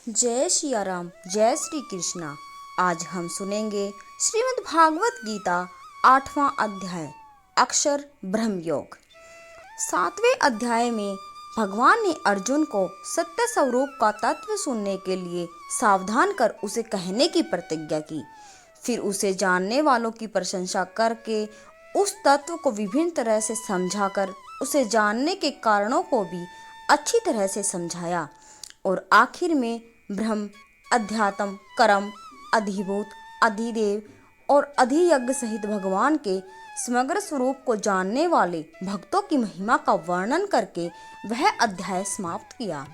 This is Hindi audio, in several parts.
जय सिया राम, जय श्री कृष्णा। आज हम सुनेंगे श्रीमद् भागवत गीता 8वां अध्याय अक्षर ब्रह्म योग। 7वें अध्याय में भगवान ने अर्जुन को सत्य स्वरूप का तत्व सुनने के लिए सावधान कर उसे कहने की प्रतिज्ञा की। फिर उसे जानने वालों की प्रशंसा करके उस तत्व को विभिन्न तरह से समझाकर उसे जानने के कारणों को भी अच्छी तरह से समझाया और आखिर में ब्रह्म, अध्यात्म, कर्म, अधिभूत, अधिदेव और अधियज्ञ सहित भगवान के समग्र स्वरूप को जानने वाले भक्तों की महिमा का वर्णन करके वह अध्याय समाप्त किया।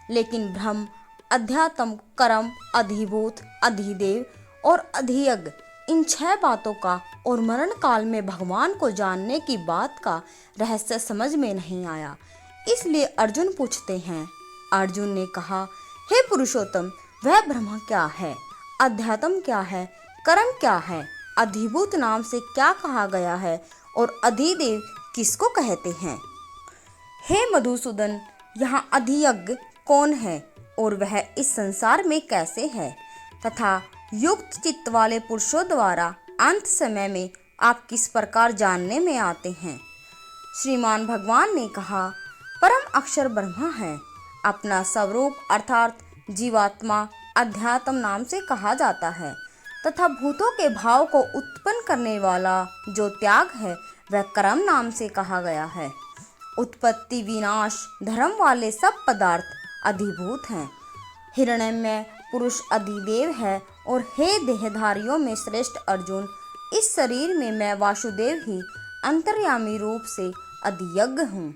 लेकिन ब्रह्म, अध्यात्म, कर्म, अधिभूत, अधिदेव और अधियज्ञ इन 6 बातों का और मरण काल में भगवान को जानने की बात का रहस्य समझ में नहीं आया। इसलिए अर्जुन पूछते हैं। अर्जुन ने कहा, हे पुरुषोत्तम, वह ब्रह्म क्या है, अध्यात्म क्या है, कर्म क्या है, अधिभूत नाम से क्या कहा गया है और अधिदेव किसको कहते हैं? हे मधुसूदन, यहाँ अधियज्ञ कौन है और वह इस संसार में कैसे है तथा युक्त चित्त वाले पुरुषों द्वारा अंत समय में आप किस प्रकार जानने में आते हैं? श्रीमान भगवान ने कहा, परम अक्षर ब्रह्म है। अपना स्वरूप अर्थात जीवात्मा अध्यात्म नाम से कहा जाता है तथा भूतों के भाव को उत्पन्न करने वाला जो त्याग है वह कर्म नाम से कहा गया है। उत्पत्ति विनाश धर्म वाले सब पदार्थ अधिभूत हैं। हिरण्यमय पुरुष अधिदेव है और हे देहधारियों में श्रेष्ठ अर्जुन, इस शरीर में मैं वासुदेव ही अंतर्यामी रूप से अधियज्ञ हूँ।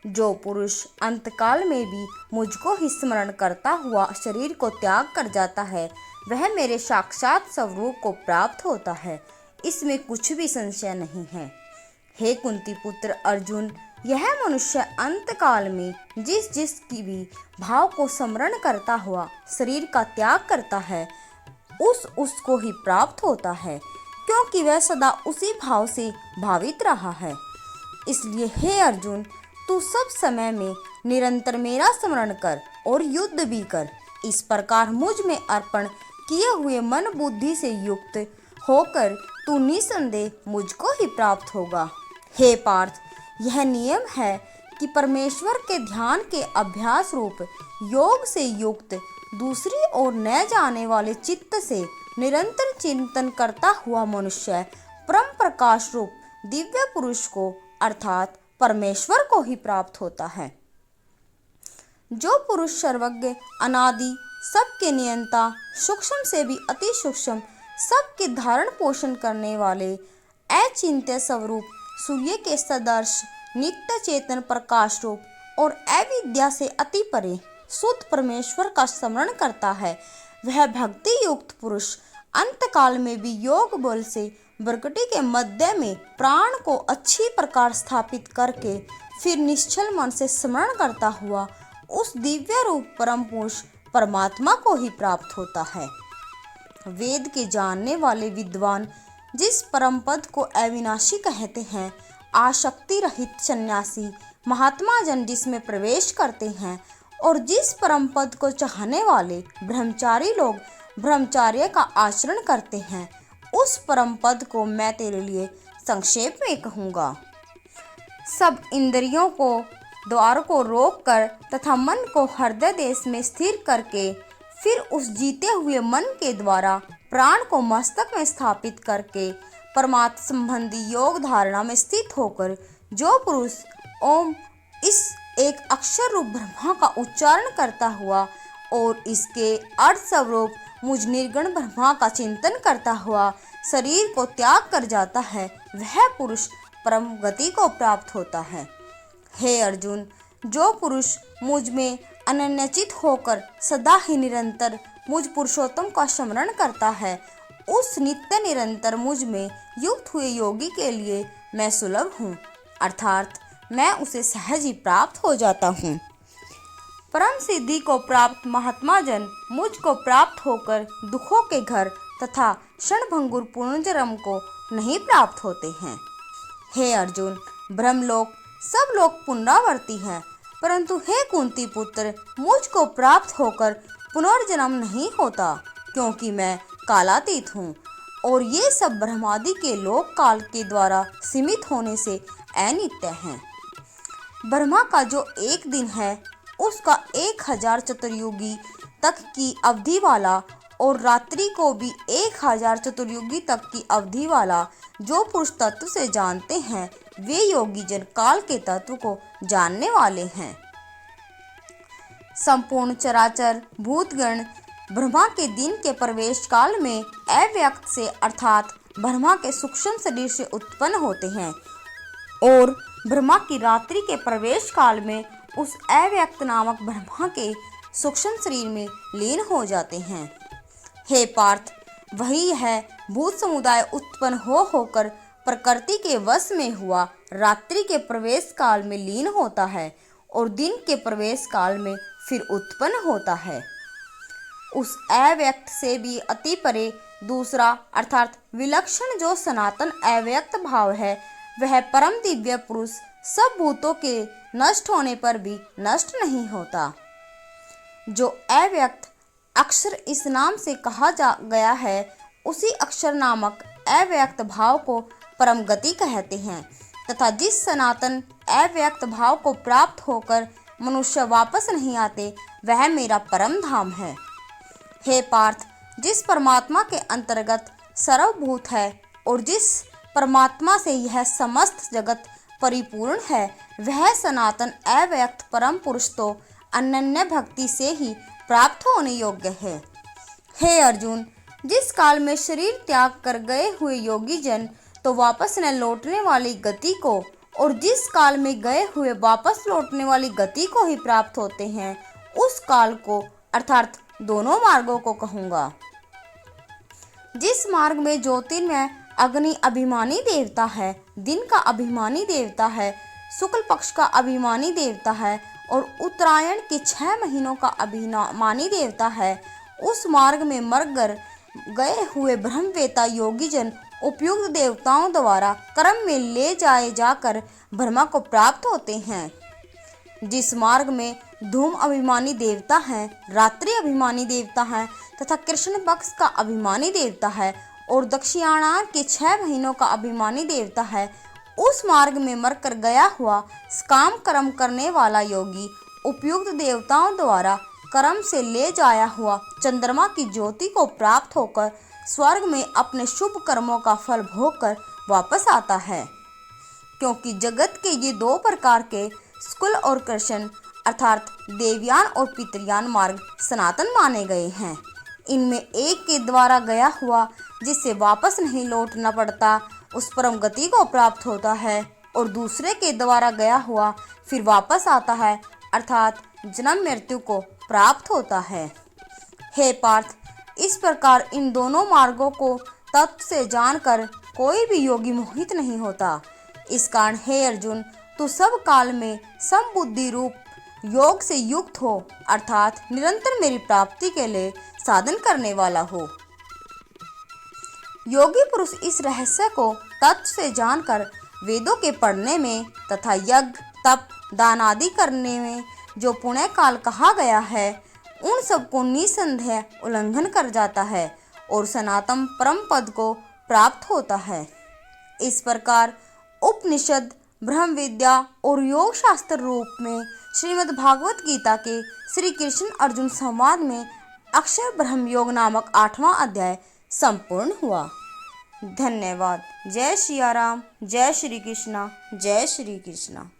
जो पुरुष अंतकाल में भी मुझको ही स्मरण करता हुआ शरीर को त्याग कर जाता है वह मेरे साक्षात स्वरूप को प्राप्त होता है, इसमें कुछ भी संशय नहीं है। हे कुंती पुत्र अर्जुन, यह मनुष्य अंतकाल में जिस की भी भाव को स्मरण करता हुआ शरीर का त्याग करता है उसको ही प्राप्त होता है, क्योंकि वह सदा उसी भाव से भावित रहा है। इसलिए हे अर्जुन, तू सब समय में निरंतर मेरा स्मरण कर और युद्ध भी कर। इस प्रकार मुझ में अर्पण किए हुए मन बुद्धि से युक्त होकर तू निसंदेह मुझको ही प्राप्त होगा। हे पार्थ, यह नियम है कि परमेश्वर के ध्यान के अभ्यास रूप योग से युक्त दूसरी ओर न जाने वाले चित्त से निरंतर चिंतन करता हुआ मनुष्य परम प्रकाश रूप दिव्य पुरुष को अर्थात परमेश्वर को ही प्राप्त होता है। जो पुरुष सर्वज्ञ, अनादि, सबके नियंता, सूक्ष्म से भी अति सूक्ष्म, सबके धारण पोषण करने वाले अचिंत्य स्वरूप सूर्य के सदर्श नित्य चेतन प्रकाश रूप और अविद्या से अति परे शुद्ध परमेश्वर का स्मरण करता है, वह भक्ति युक्त पुरुष अंतकाल में भी योग बल से बरकटी के मध्य में प्राण को अच्छी प्रकार स्थापित करके फिर निश्चल मन से स्मरण करता हुआ उस दिव्य रूप परम पुरुष परमात्मा को ही प्राप्त होता है। वेद के जानने वाले विद्वान जिस परम पद को अविनाशी कहते हैं, आसक्ति रहित सन्यासी महात्मा जन जिसमें प्रवेश करते हैं और जिस परम पद को चाहने वाले ब्रह्मचारी लोग ब्रह्मचर्य का आचरण करते हैं, उस परम पद को मैं तेरे लिए संक्षेप में कहूँगा। सब इंद्रियों को द्वार को रोक कर तथा मन को हृदय देश में स्थिर करके फिर उस जीते हुए मन के द्वारा प्राण को मस्तक में स्थापित करके परमात्मा संबंधी योग धारणा में स्थित होकर जो पुरुष ओम इस एक अक्षर रूप ब्रह्मा का उच्चारण करता हुआ और इसके अर्थ स्वरूप मुझ निर्गुण ब्रह्मा का चिंतन करता हुआ शरीर को त्याग कर जाता है, वह पुरुष परम गति को प्राप्त होता है। हे अर्जुन, जो पुरुष मुझ में अनन्यचित होकर सदा ही निरंतर मुझ पुरुषोत्तम का स्मरण करता है, उस नित्य निरंतर मुझ में युक्त हुए योगी के लिए मैं सुलभ हूँ, अर्थात मैं उसे सहज ही प्राप्त हो जाता हूँ। परम सिद्धि को प्राप्त महात्मा जन मुझ को प्राप्त होकर दुखों के घर तथा क्षणभंगुर पुनर्जन्म को नहीं प्राप्त होते हैं। हे अर्जुन, ब्रह्मलोक सब लोग पुनरावर्ती हैं, परंतु हे कुंती पुत्र, मुझ को प्राप्त होकर पुनर्जन्म नहीं होता, क्योंकि मैं कालातीत हूँ और ये सब ब्रह्मादि के लोक काल के द्वारा सीमित होने से अनित्य हैं। ब्रह्मा का जो एक दिन है उसका 1000 चतुर्युगी तक की अवधि वाला और रात्रि को भी 1000 चतुर्युगी तक की अवधि वाला जो पुरुष तत्व से जानते हैं वे योगी जन काल के तत्व को जानने वाले हैं। संपूर्ण चराचर भूतगण ब्रह्मा के दिन के प्रवेश काल में अव्यक्त से अर्थात ब्रह्मा के सूक्ष्म शरीर से उत्पन्न होते हैं और ब्रह्मा की रात्रि के प्रवेश काल में उस अव्यक्त नामक ब्रह्मा के सूक्ष्म शरीर में लीन हो जाते हैं। हे पार्थ, वही है भूत समुदाय उत्पन्न होकर प्रकृति के वश में हुआ रात्रि के प्रवेश काल में लीन होता है और दिन के प्रवेश काल में फिर उत्पन्न होता है। उस अव्यक्त से भी अति परे दूसरा अर्थात विलक्षण जो सनातन अव्यक्त भाव है वह परम दिव्य पुरुष सब भूतों के नष्ट होने पर भी नष्ट नहीं होता। जो अव्यक्त अक्षर इस नाम से कहा गया है उसी अक्षर नामक अव्यक्त भाव को परम गति कहते हैं तथा जिस सनातन अव्यक्त भाव को प्राप्त होकर मनुष्य वापस नहीं आते वह मेरा परम धाम है। हे पार्थ, जिस परमात्मा के अंतर्गत सर्वभूत है और जिस परमात्मा से यह समस्त जगत परिपूर्ण है वह सनातन अव्यक्त परम पुरुष तो अनन्य भक्ति से ही प्राप्त होने योग्य है। हे अर्जुन, जिस काल में शरीर त्याग कर गए हुए योगी जन तो वापस न लौटने वाली गति को और जिस काल में गए हुए वापस लौटने वाली गति को ही प्राप्त होते हैं उस काल को अर्थात दोनों मार्गों को कहूँगा। जिस मार्ग में ज्योतिर्मय अग्नि अभिमानी देवता है, दिन का अभिमानी देवता है, शुक्ल पक्ष का अभिमानी देवता है और उत्तरायण के 6 महीनों का अभिमानी देवता है, उस मार्ग में मर गए हुए ब्रह्मवेता योगी जन उपयुक्त देवताओं द्वारा कर्म में ले जाए जाकर ब्रह्मा को प्राप्त होते हैं। जिस मार्ग में धूम अभिमानी देवता है, रात्रि अभिमानी देवता है तथा कृष्ण पक्ष का अभिमानी देवता है और दक्षिणायन के 6 महीनों का अभिमानी देवता है, उस मार्ग में मरकर गया हुआ काम कर्म करने वाला योगी उपयुक्त देवताओं द्वारा कर्म से ले जाया हुआ चंद्रमा की ज्योति को प्राप्त होकर स्वर्ग में अपने शुभ कर्मों का फल भोगकर वापस आता है। क्योंकि जगत के ये 2 प्रकार के शुक्ल और कृष्ण अर्थात देवयान और पितृयान मार्ग सनातन माने गए हैं। इनमें एक के द्वारा गया हुआ जिससे वापस नहीं लौटना पड़ता उस परम गति को प्राप्त होता है और दूसरे के द्वारा गया हुआ फिर वापस आता है अर्थात जन्म मृत्यु को प्राप्त होता है। हे पार्थ, इस प्रकार इन दोनों मार्गों को तत्व से जानकर कोई भी योगी मोहित नहीं होता। इस कारण हे अर्जुन, तू सब काल में समबुद्धि रूप योग से युक्त हो अर्थात निरंतर मेरी प्राप्ति के लिए साधन करने वाला हो। योगी पुरुष इस रहस्य को तत्व से जानकर वेदों के पढ़ने में तथा यज्ञ तप दान आदि करने में जो पुण्य काल कहा गया है उन सबको निसंदेह उल्लंघन कर जाता है और सनातन परम पद को प्राप्त होता है। इस प्रकार उपनिषद ब्रह्म विद्या और योग शास्त्र रूप में श्रीमद् भागवत गीता के श्री कृष्ण अर्जुन संवाद में अक्षर ब्रह्म योग नामक 8वां अध्याय संपूर्ण हुआ। धन्यवाद। जय श्री राम, जय श्री कृष्णा, जय श्री कृष्णा।